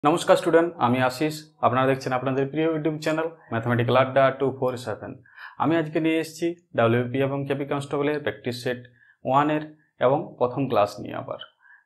নমস্কার স্টুডেন্ট, আমি আশিস। আপনারা দেখছেন আপনাদের প্রিয় ইউটিউব চ্যানেল ম্যাথমেটিক্যাল আড্ডা 247। আমি আজকে নিয়ে এসেছি ডাব্লিউপি এবং কেপি কনস্টেবলের প্র্যাকটিস সেট 1-এর এবং প্রথম ক্লাস নিয়ে। আবার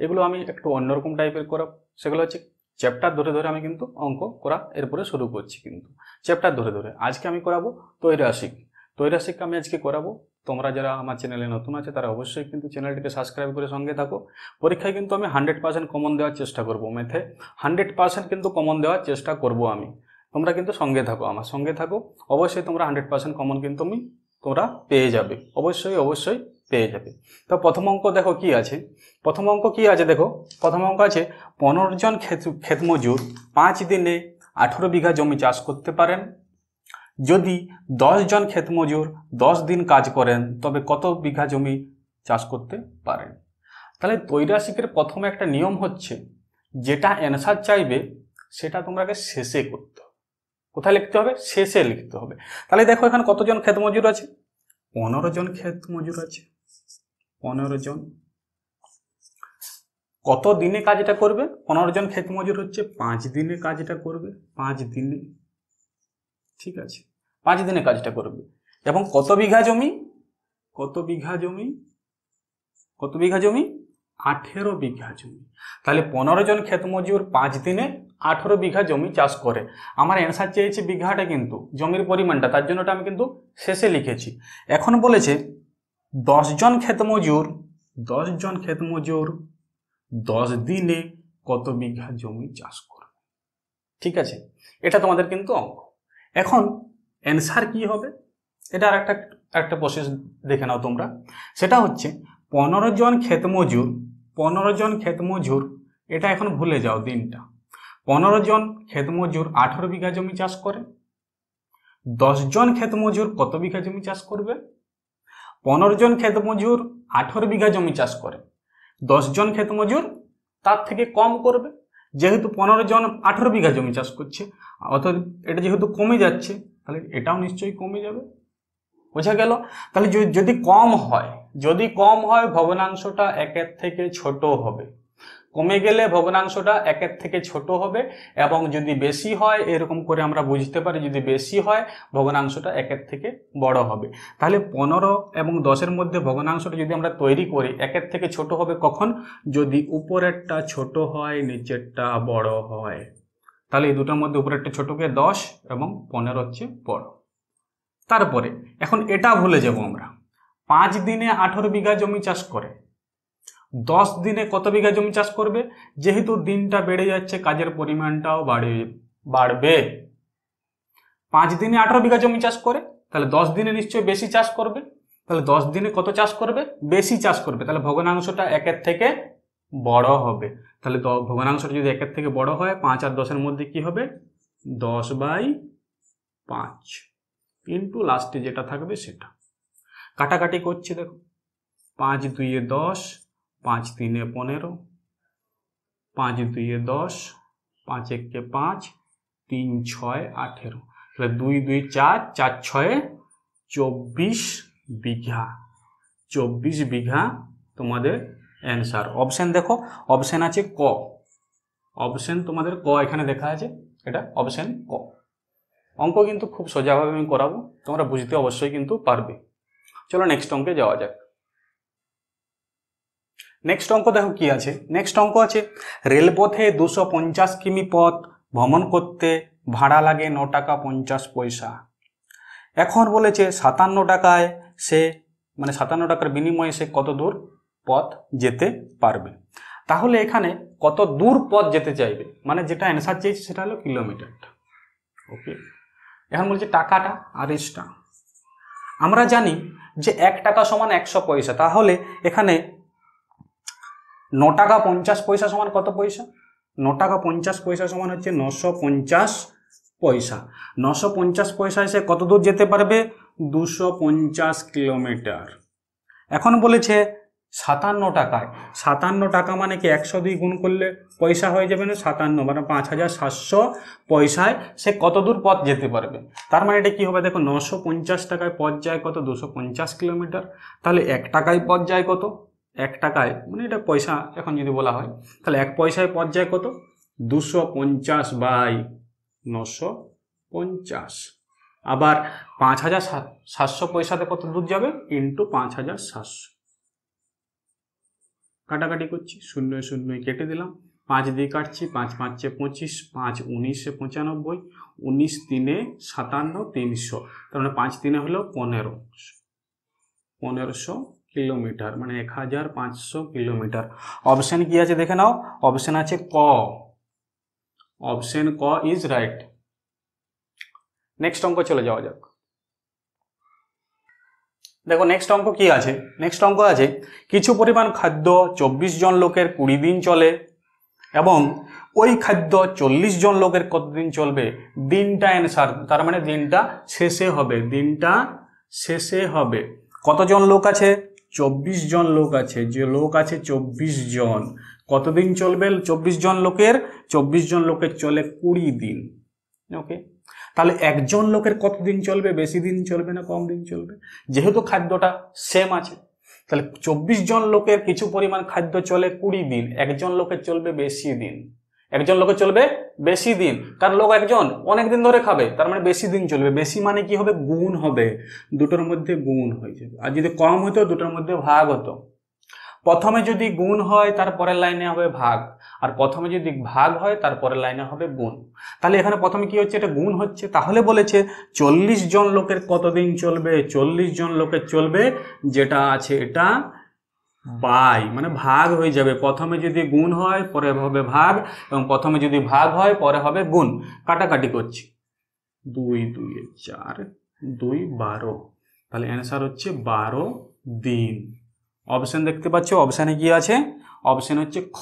এগুলো আমি একটু অন্যরকম টাইপের করাব। সেগুলো হচ্ছে চ্যাপ্টার ধরে ধরে আমি কিন্তু অঙ্ক করা এরপরে শুরু করছি। কিন্তু চ্যাপ্টার ধরে ধরে আজকে আমি করাবো ত্রৈরাসিক। আমি আজকে করাবো। তোমরা যারা আমার চ্যানেলে নতুন আছে তারা অবশ্যই কিন্তু চ্যানেলটিকে সাবস্ক্রাইব করে সঙ্গে থাকো। পরীক্ষায় কিন্তু আমি 100% কমন দেওয়ার চেষ্টা করবো। ম্যাথে 100% কিন্তু কমন দেওয়ার চেষ্টা করব আমি। তোমরা কিন্তু সঙ্গে থাকো, আমার সঙ্গে থাকো। অবশ্যই তোমরা 100% কমন কিন্তু তোমরা পেয়ে যাবে। অবশ্যই পেয়ে যাবে। তো প্রথম অঙ্ক দেখো কি আছে। দেখো প্রথম অঙ্ক আছে 15 জন ক্ষেতমজুর 5 দিনে 18 বিঘা জমি চাষ করতে পারেন। যদি 10 জন ক্ষেতমজুর 10 দিন কাজ করেন তবে কত বিঘা জমি চাষ করতে পারেন। তাহলে ত্রৈরাসিকের প্রথমে একটা নিয়ম হচ্ছে, যেটা অ্যান্সার চাইবে সেটা তোমাকে শেষে করতে হবে। কোথায় লিখতে হবে? শেষে লিখতে হবে। তাহলে দেখো এখানে কতজন ক্ষেতমজুর আছে? 15 জন ক্ষেতমজুর আছে। 15 জন। কত দিনে কাজটা করবে? 15 জন ক্ষেতমজুর হচ্ছে 5 দিনে কাজটা করবে। 5 দিনে, ঠিক আছে, 5 দিনে কাজটা করবে। এবং কত বিঘা জমি? 18 বিঘা জমি। তাহলে 15 জন ক্ষেতমজুর 5 দিনে 18 বিঘা জমি চাষ করে। আমার অ্যান্সার চেয়েছে বিঘাটা, কিন্তু জমির পরিমাণটা, তার জন্য আমি কিন্তু শেষে লিখেছি। এখন বলেছে 10 জন ক্ষেতমজুর 10 দিনে কত বিঘা জমি চাষ করবে। ঠিক আছে, এটা তোমাদের কিন্তু অঙ্ক। এখন অ্যান্সার কি হবে এটা আর একটা প্রসেস দেখে নাও তোমরা। সেটা হচ্ছে 15 জন ক্ষেতমজুর, এটা এখন ভুলে যাও দিনটা। 15 জন ক্ষেতমজুর 18 বিঘা জমি চাষ করে। 10 জন ক্ষেতমজুর কত বিঘা জমি চাষ করবে? 15 জন ক্ষেতমজুর 18 বিঘা জমি চাষ করে। 10 জন ক্ষেতমজুর তার থেকে কম করবে। যেহেতু 15 জন 18 বিঘা জমি চাষ করছে, অর্থাৎ এটা যেহেতু কমে যাচ্ছে, তাহলে এটাও নিশ্চয়ই কমে যাবে। বোঝা গেল? তাহলে যদি কম হয় ভগ্নাংশটা 1-এর থেকে ছোট হবে। কমে গেলে ভগ্নাংশটা 1-এর থেকে ছোট হবে। এবং যদি বেশি হয়, এরকম করে আমরা বুঝতে পারি, যদি বেশি হয় ভগ্নাংশটা 1-এর থেকে বড় হবে। তাহলে 15 এবং 10-এর মধ্যে ভগ্নাংশটা যদি আমরা তৈরি করি, 1-এর থেকে ছোট হবে কখন? যদি উপরেরটা ছোট হয়, নিচেরটা বড় হয়। তাহলে এই দুটোর মধ্যে উপরেরটা ছোটকে 10 এবং 15 হচ্ছে বড়। তারপরে এখন এটা ভুলে যাব আমরা। 5 দিনে 18 বিঘা জমি চাষ করে। 10 দিনে কত বিঘা জমি চাষ করবে? যেহেতু দিনটা বেড়ে যাচ্ছে, কাজের পরিমাণটাও বাড়বে। 5 দিনে 18 বিঘা জমি চাষ করে, তাহলে 10 দিনে নিশ্চয়ই বেশি চাষ করবে। তাহলে 10 দিনে কত চাষ করবে? বেশি চাষ করবে। তাহলে ভগ্নাংশটা 1-এর থেকে বড় হবে। তাহলে ভগ্নাংশটা যদি 1-এর থেকে বড় হয়, 5 আর 10-এর মধ্যে কি হবে? 10/5 ইন্টু লাস্টে যেটা থাকবে সেটা। কাটাকাটি করছি, দেখো 5 2 10, 5 3 15, 5 2 10, 5 1 5, 3 6 18। তাহলে 2 2 4, 4 6 24 বিঘা। 24 বিঘা তোমাদের অ্যান্সার। অপশন দেখো, অপশন আছে ক। অপশন তোমাদের ক এখানে দেখা আছে, এটা অপশন ক। অঙ্ক কিন্তু খুব সোজাভাবে আমি করাবো, তোমরা বুঝতে অবশ্যই কিন্তু পারবে। চলো নেক্সট অঙ্কে যাওয়া যাক। নেক্সট অঙ্ক দেখো কি আছে। নেক্সট অঙ্ক আছে রেলপথে 250 কিমি পথ ভ্রমণ করতে ভাড়া লাগে 9 টাকা 50 পয়সা। এখন বলেছে 57 টাকায় সে, মানে 57 টাকার বিনিময়ে সে কত দূর পথ যেতে পারবে। তাহলে এখানে কত দূর পথ যেতে চাইবে, মানে যেটা অ্যান্সার চেয়েছে সেটা হলো কিলোমিটারটা। ওকে, এখন বলছে টাকাটা আর এসটা। আমরা জানি যে 1 টাকা সমান 100 পয়সা। তাহলে এখানে 9 টাকা 50 পয়সা সমান কত পয়সা? 9 টাকা 50 পয়সা সমান হচ্ছে 950 পয়সা। 950 পয়সায় সে কত দূর যেতে পারবে? 250 কিলোমিটার। এখন বলেছে 57 টাকায়। 57 টাকা মানে কি 102 গুণ করলে পয়সা হয়ে যাবে না? 57 মানে 5700 পয়সায় সে কত দূর পথ যেতে পারবে। তার মানে এটা কি হবে? দেখো 950 টাকায় পথ যায় কত? 250 কিলোমিটার। তাহলে 1 টাকায় পথ যায় কত? 1 টাকায়, মানে এটা পয়সা এখন যদি বলা হয়, তাহলে 1 পয়সায় পথ যায় কত? 250/950। আবার 5700 পয়সাতে কত দুধ যাবে ইন্টু 5700। কাটাকাটি করছি, 0 0 কেটে দিলাম, 5 দিয়ে কাটছি, 5 5 25, 5 19 95, 19 3 57, 300, তার মানে 5 3 হলো 1500 কিলোমিটার, মানে 1500 কিলোমিটার। অপশন কি আছে দেখে নাও, অপশন আছে ক, অপশন ক ইজ রাইট। নেক্সট অঙ্ক চলে যাওয়া যাক। দেখো নেক্সট অঙ্ক কি আছে, নেক্সট অঙ্ক আছে কিছু পরিমাণ খাদ্য 24 জন লোকের 20 দিন চলে এবং ওই খাদ্য 40 জন লোকের কতদিন চলবে, দিনটা অ্যান্সার, তার মানে দিনটা শেষে হবে, দিনটা শেষে হবে। কতজন লোক আছে, 24 জন লোক আছে, যে লোক আছে 24 জন, কতদিন চলবে 24 জন লোকের, 24 জন লোকের চলে 20 দিন। ওকে, তাহলে একজন লোকের কতদিন চলবে, বেশি দিন চলবে না কম দিন চলবে, যেহেতু খাদ্যটা সেম আছে তাহলে 24 জন লোকের কিছু পরিমাণ খাদ্য চলে 20 দিন, একজন লোকের চলবে বেশি দিন, একজন লোকের চলবে বেশি দিন, কারণ লোক একজন অনেক দিন ধরে খাবে, তার মানে বেশি দিন চলবে। বেশি মানে কি হবে, গুণ হবে, দুটোর মধ্যে গুণ হয়ে যাবে। আর যদি কম হতো দুটোর মধ্যে ভাগ হতো। প্রথমে যদি গুণ হয় তারপরের লাইনে হবে ভাগ, আর প্রথমে যদি ভাগ হয় তারপরের লাইনে হবে গুণ। তাহলে এখানে প্রথমে কি হচ্ছে, এটা গুণ হচ্ছে, তাহলে বলেছে 40 জন লোকের কতদিন চলবে, 40 জন লোকের চলবে, যেটা আছে এটা বাই, মানে ভাগ হয়ে যাবে। প্রথমে যদি গুণ হয় পরে হবে ভাগ, এবং প্রথমে যদি ভাগ হয় পরে হবে গুণ। কাটাকাটি করছি, 2 2 4, 2 12, তাহলে অ্যান্সার হচ্ছে 12 দিন। অপশন দেখতে পাচ্ছ, অপশানে কি আছে, অপশন হচ্ছে খ,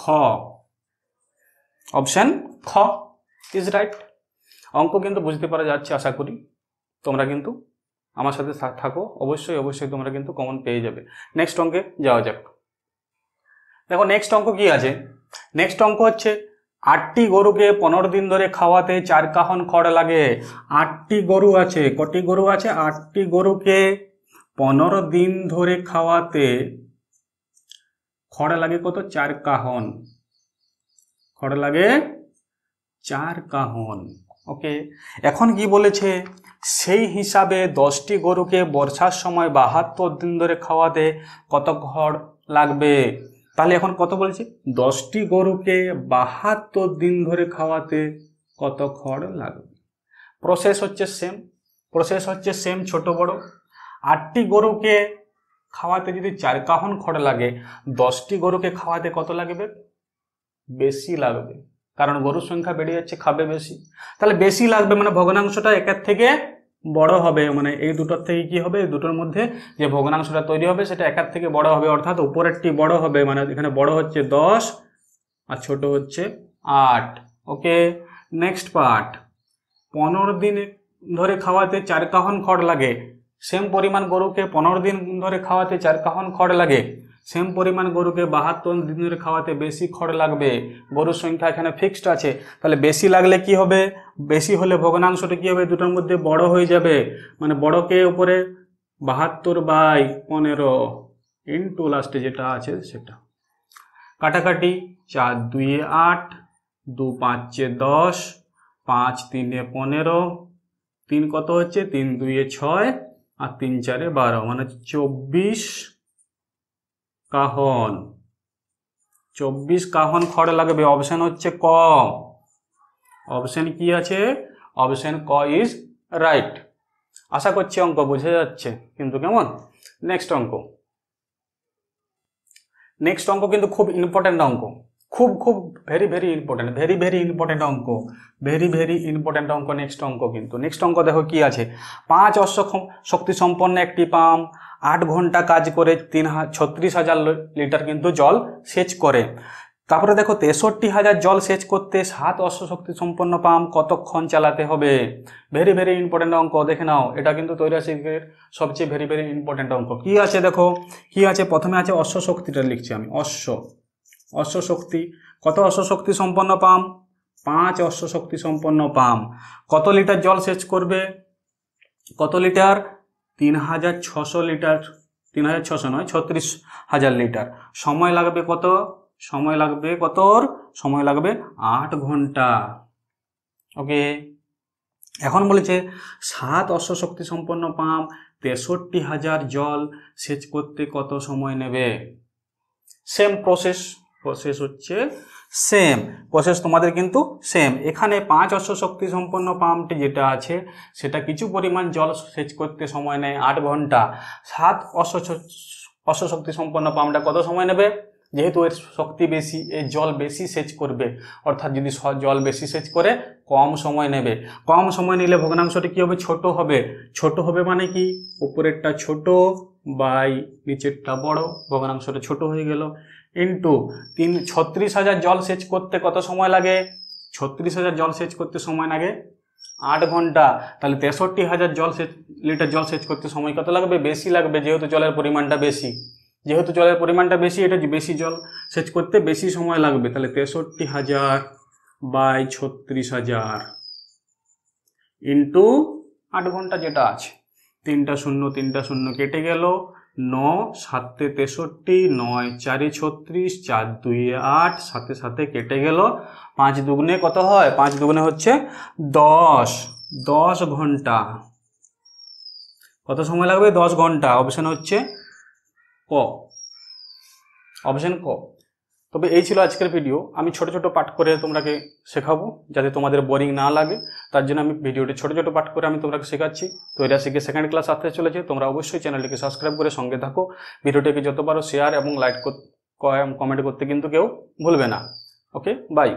অপশন খ ইজ রাইট। অঙ্ক কিন্তু বুঝতে পারা যাচ্ছে, আশা করি তোমরা কিন্তু আমার সাথে থাকো, অবশ্যই অবশ্যই তোমরা কিন্তু কমন পেয়ে যাবে। নেক্সট অঙ্কে যাওয়া যাক। দেখো নেক্সট অঙ্ক কি আছে, নেক্সট অঙ্ক হচ্ছে 8টি গরুকে 15 দিন ধরে খাওয়াতে 4 কাহন খড় লাগে। 8টি গরু আছে, কটি গরু আছে, 8টি গরুকে 15 দিন ধরে খাওয়াতে খড় লাগে কত, 4 কাহন, খড় লাগে 4 কাহন। ওকে, এখন কি বলেছে, সেই হিসাবে 10টি গরুকে বর্ষার সময় 72 দিন ধরে খাওয়াতে কত খড় লাগবে। তাহলে এখন কত বলছে, 10টি গরুকে 72 দিন ধরে খাওয়াতে কত খড় লাগবে। প্রসেস হচ্ছে সেম, প্রসেস হচ্ছে সেম, ছোট বড়। 8টি গরুকে খাওয়াতে যদি 4 কাহন খড় লাগে, 10টি গরুকে খাওয়াতে কত লাগবে, বেশি লাগবে, কারণ গরুর সংখ্যা বেড়ে যাচ্ছে, খাবে বেশি, তাহলে বেশি লাগবে, মানে ভগ্নাংশটা একের থেকে বড় হবে, মানে এই দুটোর থেকে কি হবে, এই দুটোর মধ্যে যে ভগ্নাংশটা তৈরি হবে সেটা একের থেকে বড় হবে, অর্থাৎ উপরেরটি বড় হবে, মানে এখানে বড় হচ্ছে 10 আর ছোট হচ্ছে 8। ওকে, নেক্সট পার্ট, 15 দিন ধরে খাওয়াতে 4 কাহন খড় লাগে, সেম পরিমাণ গরুকে 15 দিন ধরে খাওয়াতে 4 কাহন খড় লাগে, সেম পরিমাণ গরুকে 72 দিন ধরে খাওয়াতে বেশি খড় লাগবে। গরুর সংখ্যা এখানে ফিক্সড আছে, তাহলে বেশি লাগলে কি হবে, বেশি হলে ভগ্নাংশটা কি হবে, দুটোর মধ্যে বড় হয়ে যাবে, মানে বড়কে উপরে 72/15 ইন্টু লাস্টে যেটা আছে সেটা। কাটাকাটি, 4 2 8, 2 5 10, 5 3 15, 3 কত হচ্ছে, 3 2 6 আর 3 4 12, মানে 24 কাহন, 24 কাহন খড় লাগবে। অপশন হচ্ছে ক, অপশন কি আছে, অপশন ক ইজ রাইট। আশা করছি অঙ্ক বোঝা যাচ্ছে কিন্তু কেমন। নেক্সট অঙ্ক, নেক্সট অঙ্ক কিন্তু খুব ইম্পর্টেন্ট অঙ্ক, খুব খুব very very important, very very important অঙ্ক, ভেরি ভেরি ইম্পর্টেন্ট অঙ্ক। নেক্সট অঙ্ক কিন্তু, নেক্সট অঙ্ক দেখো কি আছে, 5 অশ্ব শক্তি সম্পন্ন একটি পাম্প 8 ঘন্টা কাজ করে 36,000 লিটার কিন্তু জল সেচ করে। তারপরে দেখো 63,000 জল সেচ করতে 7 অশ্ব শক্তি সম্পন্ন পাম্প কতক্ষণ চালাতে হবে। ভেরি ভেরি ইম্পর্টেন্ট অঙ্ক, দেখে নাও, এটা কিন্তু তৈরাশিকের সবচেয়ে ভেরি ভেরি ইম্পর্টেন্ট অঙ্ক। কি আছে দেখো, কি আছে, প্রথমে আছে অশ্ব শক্তিটা লিখছি আমি, অশ্ব শক্তি, কত অশ্ব শক্তি সম্পন্ন পাম্প, 5 অশ্ব শক্তি সম্পন্ন পাম্প, কত লিটার জল সেচ করবে, কত লিটার, 3,600 লিটার, 3,600 নয় 36,000 লিটার। সময় লাগবে কত, সময় লাগবে কত? সময় লাগবে 8 ঘন্টা। ওকে, এখন বলেছে 7 অশ্ব শক্তি সম্পন্ন পাম্প 63,000 জল সেচ করতে কত সময় নেবে? সেম প্রসেস হচ্ছে সেম প্রসেস তোমাদের কিন্তু সেম। এখানে 5 অশ্ব শক্তি সম্পন্ন পাম্পটি যেটা আছে সেটা কিছু পরিমাণ জল সেচ করতে সময় নেয় 8 ঘন্টা। 7 অশ্ব শক্তি সম্পন্ন পাম্পটা কত সময় নেবে? যেহেতু এর শক্তি বেশি, এর জল বেশি সেচ করবে, অর্থাৎ যদি জল বেশি সেচ করে কম সময় নেবে। কম সময় নিলে ভগ্নাংশটি কি হবে? ছোট হবে। ছোট হবে মানে কি? উপরেরটা ছোট বাই নিচেরটা বড়, ভগ্নাংশটা ছোট হয়ে গেল। ইন্টু 36,000 জল সেচ করতে কত সময় লাগে? 36,000 জল সেচ করতে সময় লাগে 8 ঘন্টা। তাহলে 63,000 লিটার জল সেচ করতে সময় কত লাগবে? বেশি লাগবে, যেহেতু জলের পরিমাণটা বেশি। যেহেতু জলের পরিমাণটা বেশি, এটা বেশি জল সেচ করতে বেশি সময় লাগবে। তাহলে 63,000 বাই 36,000 ইন্টু 8 ঘন্টা যেটা আছে। 3টা 0 কেটে গেল। 9 7 63, 9 4 36, 4 2 8, সাথে সাথে কেটে গেল। 5 দুগুণে কত হয়? 5 দুগুণে হচ্ছে 10 ঘন্টা। কত সময় লাগবে? 10 ঘন্টা। অপশন হচ্ছে ক, অপশন ক। তবে এই ছিল আজকের ভিডিও। আমি ছোট ছোট পাঠ করে তোমাকে শেখাবো যাতে তোমাদের বোরিং না লাগে, তার জন্য আমি ভিডিওটি ছোট ছোট পাঠ করে আমি তোমাকে শেখাচ্ছি। তো এটা শিখে সেকেন্ড ক্লাস আসতে চলেছে। তোমরা অবশ্যই চ্যানেলটিকে সাবস্ক্রাইব করে সঙ্গে থাকো। ভিডিওটিকে যত পারো শেয়ার এবং লাইক কমেন্ট করতে কিন্তু কেউ ভুলবে না। ওকে, বাই।